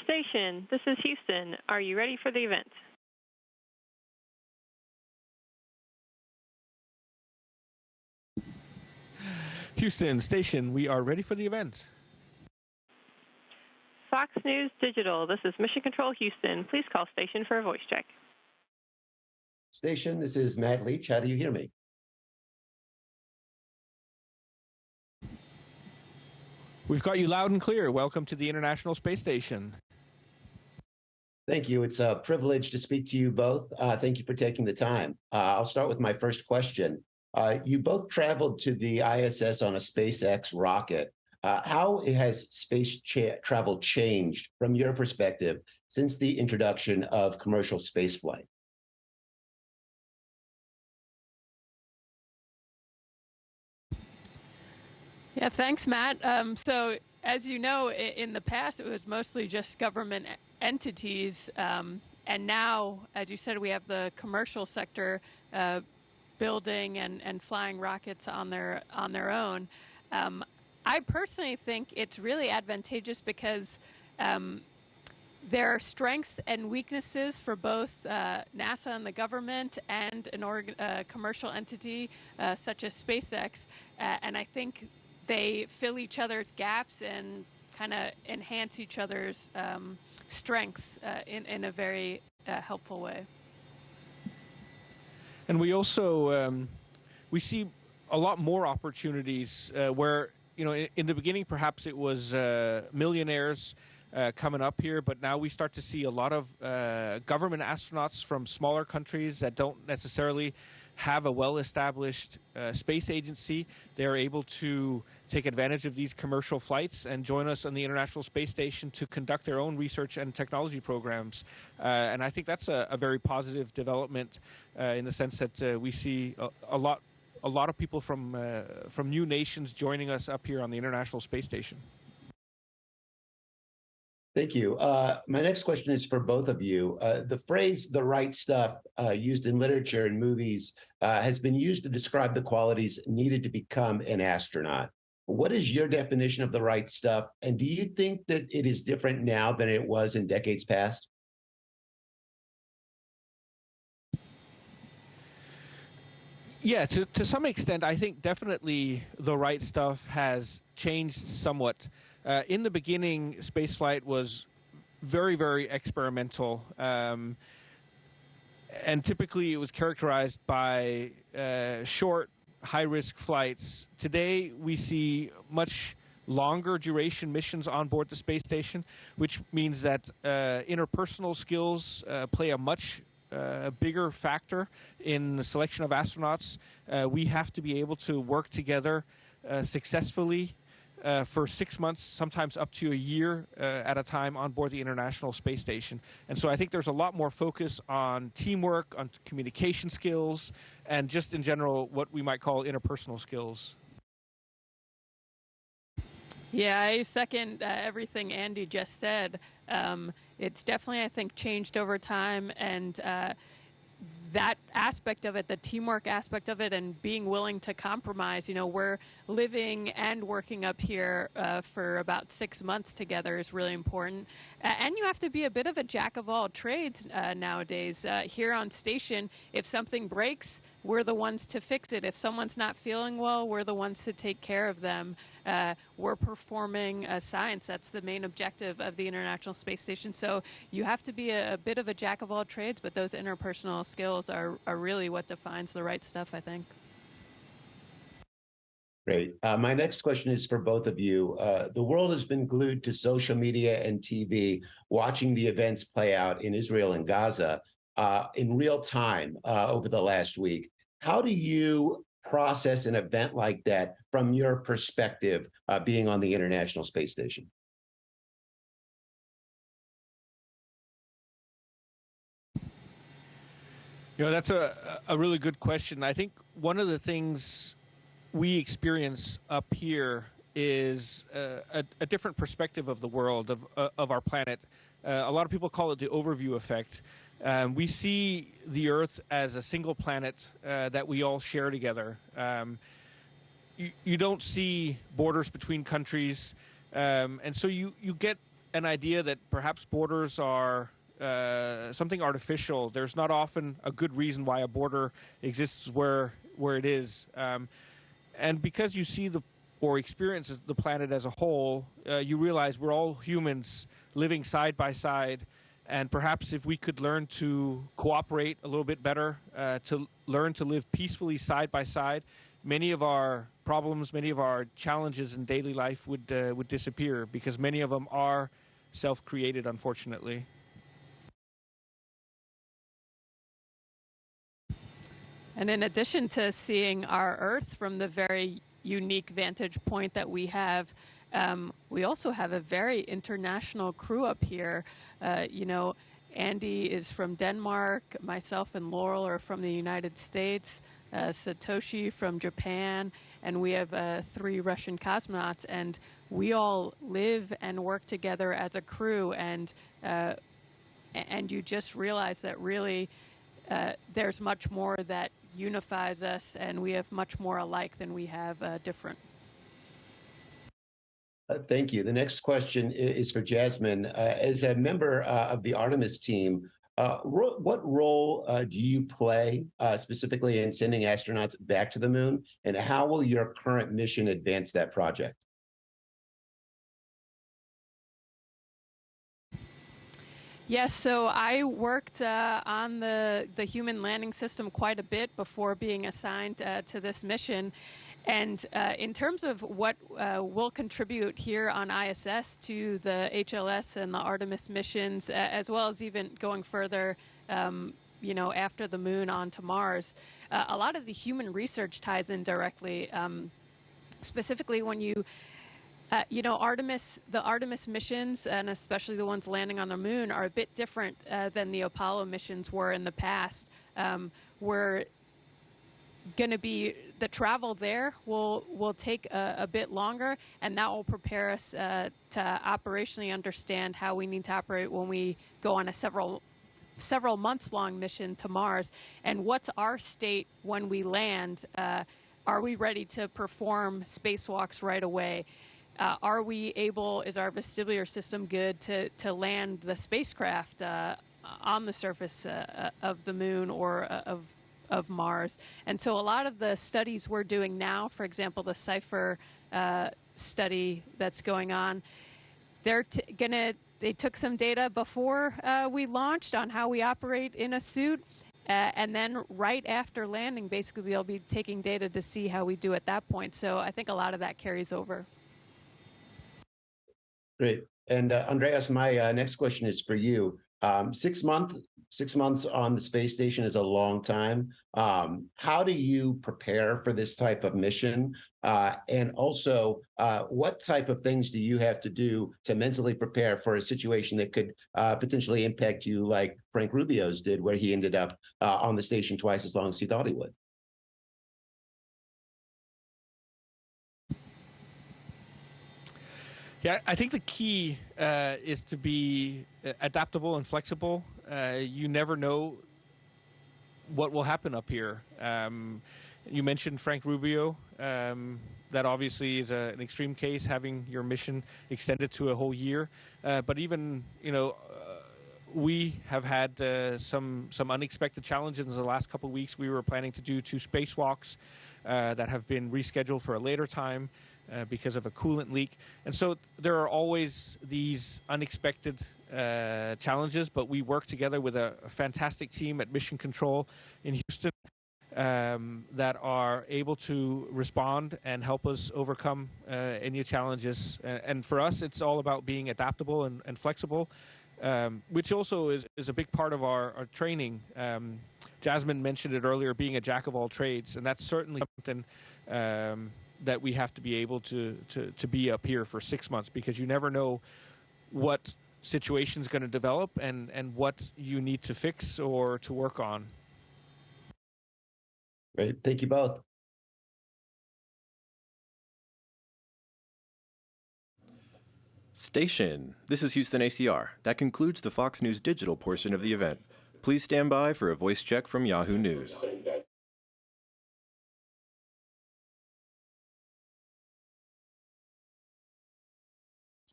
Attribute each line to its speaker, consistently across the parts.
Speaker 1: Station, this is Houston. Are you ready for the event?
Speaker 2: Houston Station, we are ready for the event.
Speaker 1: Fox News Digital, this is Mission Control Houston. Please call station for a voice check.
Speaker 3: Station, this is Matt Leach. How do you hear me?
Speaker 2: We've got you loud and clear. Welcome to the International Space Station.
Speaker 3: Thank you. It's a privilege to speak to you both. Thank you for taking the time. I'll start with my first question. You both traveled to the ISS on a SpaceX rocket. How has space travel changed from your perspective since the introduction of commercial spaceflight?
Speaker 4: Yeah, thanks, Matt. So, as you know, in the past, it was mostly just government entities. And now, as you said, we have the commercial sector building and flying rockets on their own. I personally think it's really advantageous because there are strengths and weaknesses for both NASA and the government and a commercial entity such as SpaceX. And I think they fill each other's gaps and kind of enhance each other's strengths in a very helpful way.
Speaker 2: And we also we see a lot more opportunities where, you know, in the beginning perhaps it was millionaires coming up here, but now we start to see a lot of government astronauts from smaller countries that don't necessarily have a well-established space agency. They're able to take advantage of these commercial flights and join us on the International Space Station to conduct their own research and technology programs. And I think that's a very positive development in the sense that we see a lot of people from new nations joining us up here on the International Space Station.
Speaker 3: Thank you. My next question is for both of you. The phrase "the right stuff," used in literature and movies, has been used to describe the qualities needed to become an astronaut. What is your definition of the right stuff? And do you think that it is different now than it was in decades past?
Speaker 2: Yeah, to some extent, I think definitely the right stuff has changed somewhat. In the beginning, spaceflight was very, very experimental, and typically it was characterized by short, high-risk flights. Today, we see much longer duration missions on board the space station, which means that interpersonal skills play a much bigger factor in the selection of astronauts. We have to be able to work together successfully for 6 months, sometimes up to a year at a time on board the International Space Station. And so I think there's a lot more focus on teamwork, on communication skills, and just in general what we might call interpersonal skills.
Speaker 4: Yeah, I second everything Andy just said. It's definitely, I think, changed over time, and that aspect of it, the teamwork aspect of it, and being willing to compromise. You know, we're living and working up here for about 6 months together is really important. And you have to be a bit of a jack of all trades nowadays. Here on station, if something breaks, we're the ones to fix it. If someone's not feeling well, we're the ones to take care of them. We're performing science. That's the main objective of the International Space Station. So you have to be a bit of a jack of all trades, but those interpersonal skills are really what defines the right stuff, I think.
Speaker 3: Great. My next question is for both of you. The world has been glued to social media and TV, watching the events play out in Israel and Gaza in real time over the last week. How do you process an event like that from your perspective, being on the International Space Station?
Speaker 2: You know, that's a really good question. I think one of the things we experience up here is a different perspective of the world, of our planet. A lot of people call it the overview effect. We see the Earth as a single planet that we all share together. You don't see borders between countries, and so you get an idea that perhaps borders are something artificial. There's not often a good reason why a border exists where it is. And because you see or experience the planet as a whole, you realize we're all humans living side by side. And perhaps if we could learn to cooperate a little bit better, to learn to live peacefully side by side, many of our problems, many of our challenges in daily life would disappear, because many of them are self-created, unfortunately.
Speaker 4: And in addition to seeing our Earth from the very unique vantage point that we have, we also have a very international crew up here. Andy is from Denmark, myself and Laurel are from the United States, Satoshi from Japan, and we have 3 Russian cosmonauts, and we all live and work together as a crew, and you just realize that really there's much more that unifies us, and we have much more alike than we have different.
Speaker 3: Thank you. The next question is for Jasmine. As a member of the Artemis team, what role do you play specifically in sending astronauts back to the moon, and how will your current mission advance that project?
Speaker 4: Yes, so I worked on the human landing system quite a bit before being assigned to this mission. And in terms of what we'll contribute here on ISS to the HLS and the Artemis missions, as well as even going further, after the moon onto Mars, a lot of the human research ties in directly, specifically when the Artemis missions, and especially the ones landing on the moon, are a bit different than the Apollo missions were in the past. We're going to be, the travel there will take a bit longer, and that will prepare us to operationally understand how we need to operate when we go on a several months long mission to Mars. And what's our state when we land? Are we ready to perform spacewalks right away? Are we able, is our vestibular system good to land the spacecraft on the surface of the moon or of Mars? And so a lot of the studies we're doing now, for example, the CIPHER study that's going on, they took some data before we launched on how we operate in a suit. And then right after landing, basically, they'll be taking data to see how we do at that point. So I think a lot of that carries over.
Speaker 3: Great. And Andreas, my next question is for you. 6 months on the space station is a long time. How do you prepare for this type of mission? And also, what type of things do you have to do to mentally prepare for a situation that could potentially impact you, like Frank Rubio's did, where he ended up on the station twice as long as he thought he would?
Speaker 2: Yeah, I think the key is to be adaptable and flexible. You never know what will happen up here. You mentioned Frank Rubio. That obviously is an extreme case, having your mission extended to a whole year. But even, we have had some unexpected challenges in the last couple of weeks. We were planning to do 2 spacewalks that have been rescheduled for a later time because of a coolant leak. And so there are always these unexpected challenges, but we work together with a fantastic team at Mission Control in Houston that are able to respond and help us overcome any challenges. And for us, it's all about being adaptable and flexible, which also is a big part of our training. Jasmine mentioned it earlier, being a jack of all trades, and that's certainly something that we have to be able to be up here for 6 months, because you never know what situation's going to develop and what you need to fix or to work on.
Speaker 3: Great. Thank you both.
Speaker 5: Station. This is Houston ACR. That concludes the Fox News Digital portion of the event. Please stand by for a voice check from Yahoo News.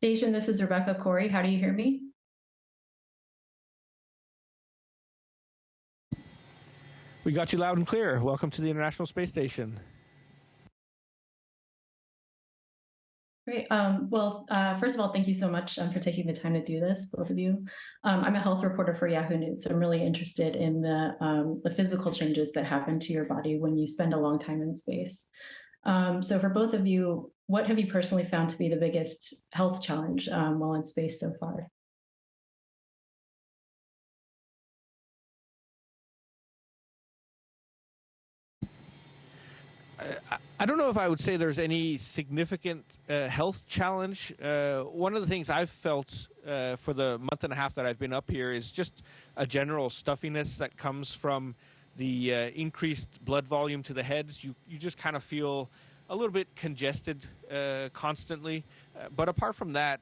Speaker 6: Station, this is Rebecca Corey. How do you hear me?
Speaker 2: We got you loud and clear. Welcome to the International Space Station.
Speaker 6: Great. First of all, thank you so much for taking the time to do this, both of you. I'm a health reporter for Yahoo News, so I'm really interested in the physical changes that happen to your body when you spend a long time in space. So for both of you, what have you personally found to be the biggest health challenge while in space so far?
Speaker 2: I don't know if I would say there's any significant health challenge. One of the things I've felt for the month and a half that I've been up here is just a general stuffiness that comes from the increased blood volume to the heads. You just kind of feel a little bit congested constantly. But apart from that,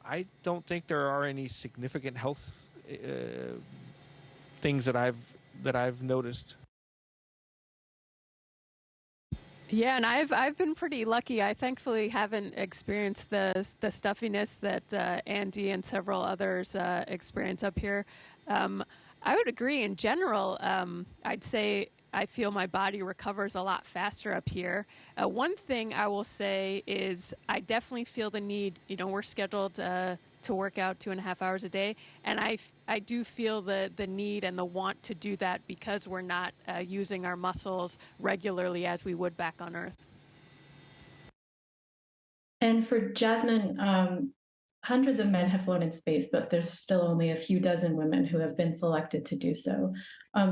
Speaker 2: I don't think there are any significant health things that I've noticed.
Speaker 4: Yeah, and I've been pretty lucky. I thankfully haven't experienced the stuffiness that Andy and several others experience up here. I would agree. In general, I'd say I feel my body recovers a lot faster up here. One thing I will say is I definitely feel the need. You know, we're scheduled to work out 2.5 hours a day, and I do feel the need and the want to do that because we're not using our muscles regularly as we would back on Earth.
Speaker 6: And for Jasmine, hundreds of men have flown in space, but there's still only a few dozen women who have been selected to do so.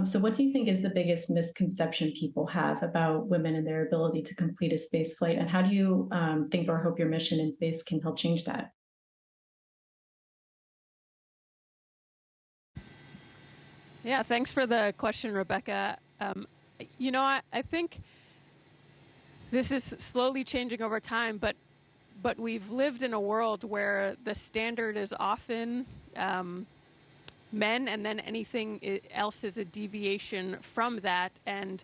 Speaker 6: So what do you think is the biggest misconception people have about women and their ability to complete a space flight? And how do you think or hope your mission in space can help change that?
Speaker 4: Yeah, thanks for the question, Rebecca. You know, I think this is slowly changing over time, but we've lived in a world where the standard is often men, and then anything else is a deviation from that. And,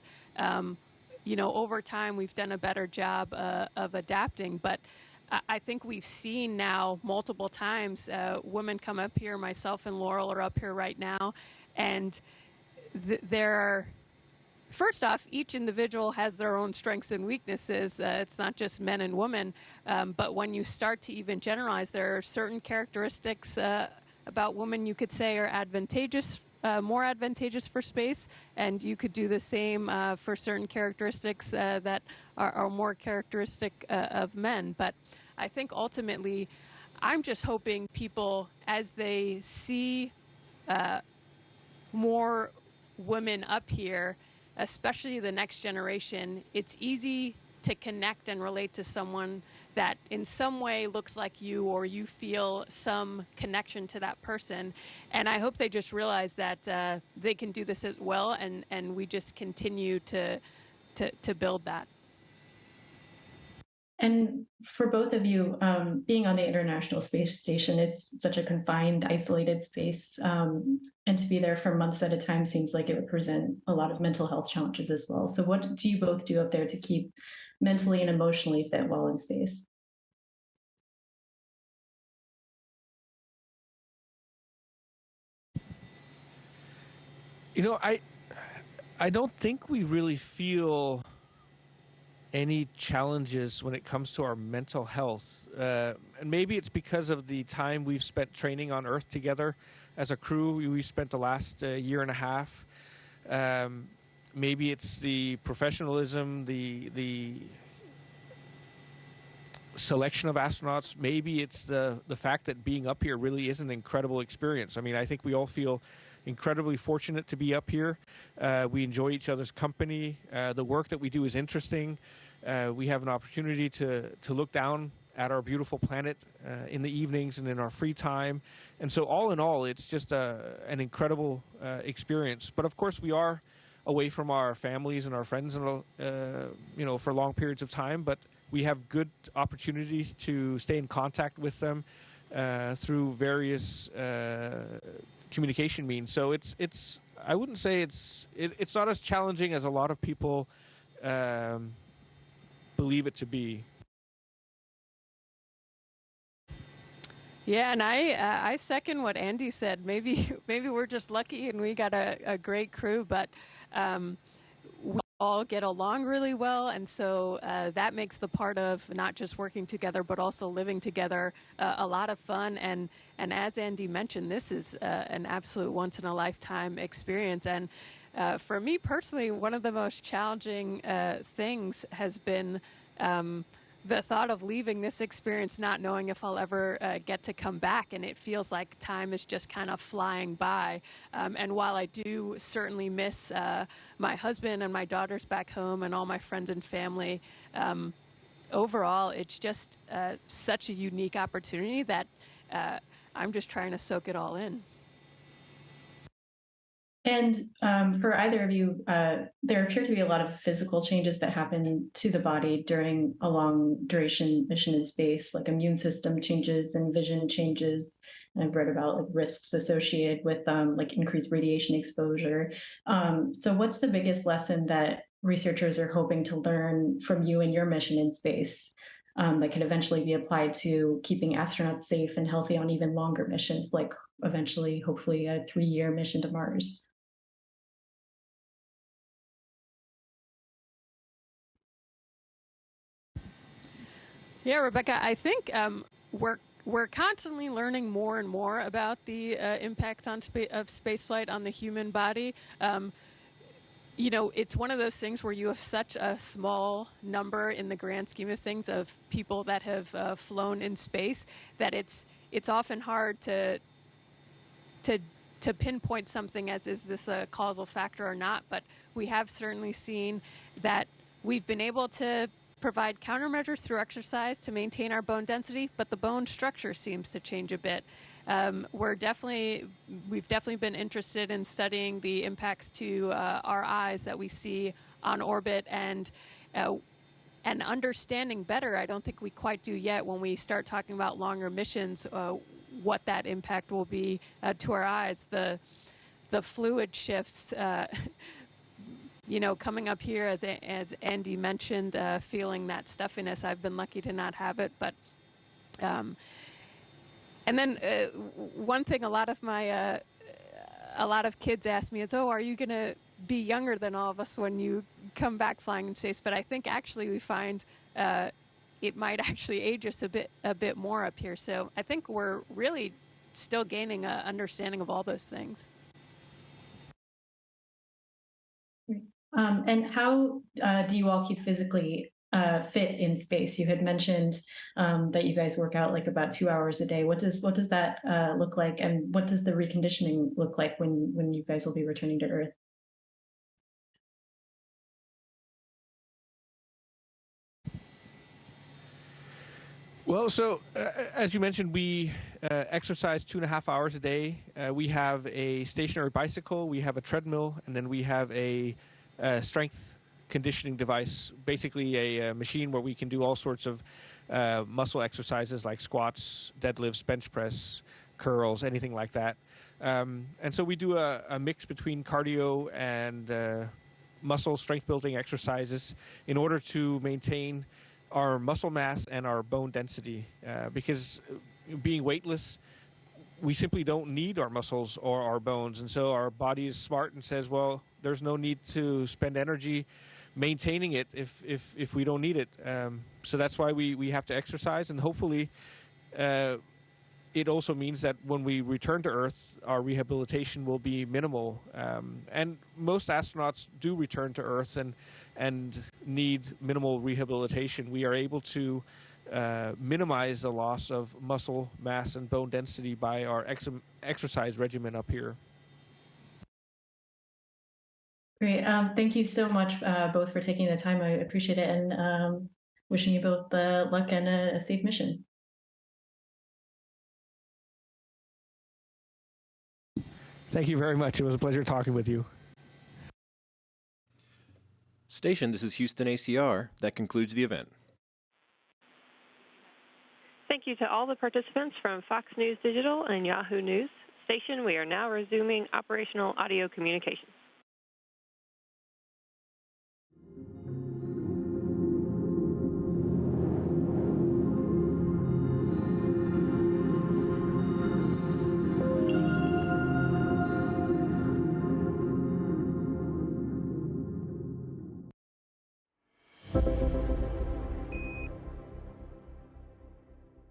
Speaker 4: you know, over time, we've done a better job of adapting. But I think we've seen now multiple times women come up here. Myself and Laurel are up here right now. And there are, first off, each individual has their own strengths and weaknesses. It's not just men and women. But when you start to even generalize, there are certain characteristics about women you could say are advantageous, more advantageous for space. And you could do the same for certain characteristics that are more characteristic of men. But I think ultimately, I'm just hoping people, as they see more women up here, especially the next generation, it's easy to connect and relate to someone that in some way looks like you, or you feel some connection to that person. And I hope they just realize that they can do this as well, and we just continue to build that.
Speaker 6: And for both of you, being on the International Space Station, it's such a confined, isolated space. And to be there for months at a time seems like it would present a lot of mental health challenges as well. So what do you both do up there to keep mentally and emotionally fit while in space?
Speaker 2: You know, I don't think we really feel any challenges when it comes to our mental health. And maybe it's because of the time we've spent training on Earth together as a crew. We spent the last year and a half. Maybe it's the professionalism, the selection of astronauts. Maybe it's the fact that being up here really is an incredible experience. I mean, I think we all feel incredibly fortunate to be up here. We enjoy each other's company. The work that we do is interesting. We have an opportunity to look down at our beautiful planet in the evenings and in our free time. And so all in all, it's just an incredible experience. But of course, we are away from our families and our friends, and you know, for long periods of time. But we have good opportunities to stay in contact with them through various communication means. So it's I wouldn't say it's not as challenging as a lot of people believe it to be.
Speaker 4: Yeah, and I second what Andy said. Maybe we're just lucky and we got a great crew, but we all get along really well, and so that makes the part of not just working together but also living together a lot of fun. And as Andy mentioned, this is an absolute once in a lifetime experience. And for me personally, one of the most challenging things has been the thought of leaving this experience not knowing if I'll ever get to come back, and it feels like time is just kind of flying by. And while I do certainly miss my husband and my daughters back home and all my friends and family, overall it's just such a unique opportunity that I'm just trying to soak it all in.
Speaker 6: And for either of you, there appear to be a lot of physical changes that happen to the body during a long duration mission in space, like immune system changes and vision changes. And I've read about like risks associated with like increased radiation exposure. So what's the biggest lesson that researchers are hoping to learn from you and your mission in space that could eventually be applied to keeping astronauts safe and healthy on even longer missions, like eventually, hopefully, a 3-year mission to Mars?
Speaker 4: Yeah, Rebecca, I think we're constantly learning more and more about the impacts of spaceflight on the human body. You know, it's one of those things where you have such a small number in the grand scheme of things of people that have flown in space that it's often hard to pinpoint something as is this a causal factor or not. But we have certainly seen that we've been able to provide countermeasures through exercise to maintain our bone density, but the bone structure seems to change a bit. We've definitely been interested in studying the impacts to our eyes that we see on orbit, and understanding better. I don't think we quite do yet when we start talking about longer missions, what that impact will be to our eyes. The fluid shifts. You know, coming up here, as Andy mentioned, feeling that stuffiness. I've been lucky to not have it, but and then one thing a lot of kids ask me is, "Oh, are you going to be younger than all of us when you come back flying in space?" But I think actually we find it might actually age us a bit more up here. So I think we're really still gaining an understanding of all those things.
Speaker 6: And how do you all keep physically fit in space? You had mentioned that you guys work out like about 2 hours a day. What does that look like, and what does the reconditioning look like when you guys will be returning to Earth?
Speaker 2: Well, so as you mentioned, we exercise 2.5 hours a day. We have a stationary bicycle, we have a treadmill, and then we have a strength conditioning device, basically a machine where we can do all sorts of muscle exercises like squats, deadlifts, bench press, curls, anything like that. And so we do a mix between cardio and muscle strength building exercises in order to maintain our muscle mass and our bone density, because being weightless, we simply don't need our muscles or our bones. And so our body is smart and says, well, there's no need to spend energy maintaining it if we don't need it. So that's why we have to exercise, and hopefully it also means that when we return to Earth, our rehabilitation will be minimal. And most astronauts do return to Earth and need minimal rehabilitation. We are able to minimize the loss of muscle mass and bone density by our exercise regimen up here.
Speaker 6: Great. Thank you so much both for taking the time. I appreciate it, and wishing you both luck and a safe mission.
Speaker 2: Thank you very much. It was a pleasure talking with you.
Speaker 5: Station, this is Houston ACR. That concludes the event.
Speaker 1: Thank you to all the participants from Fox News Digital and Yahoo News. Station, we are now resuming operational audio communications.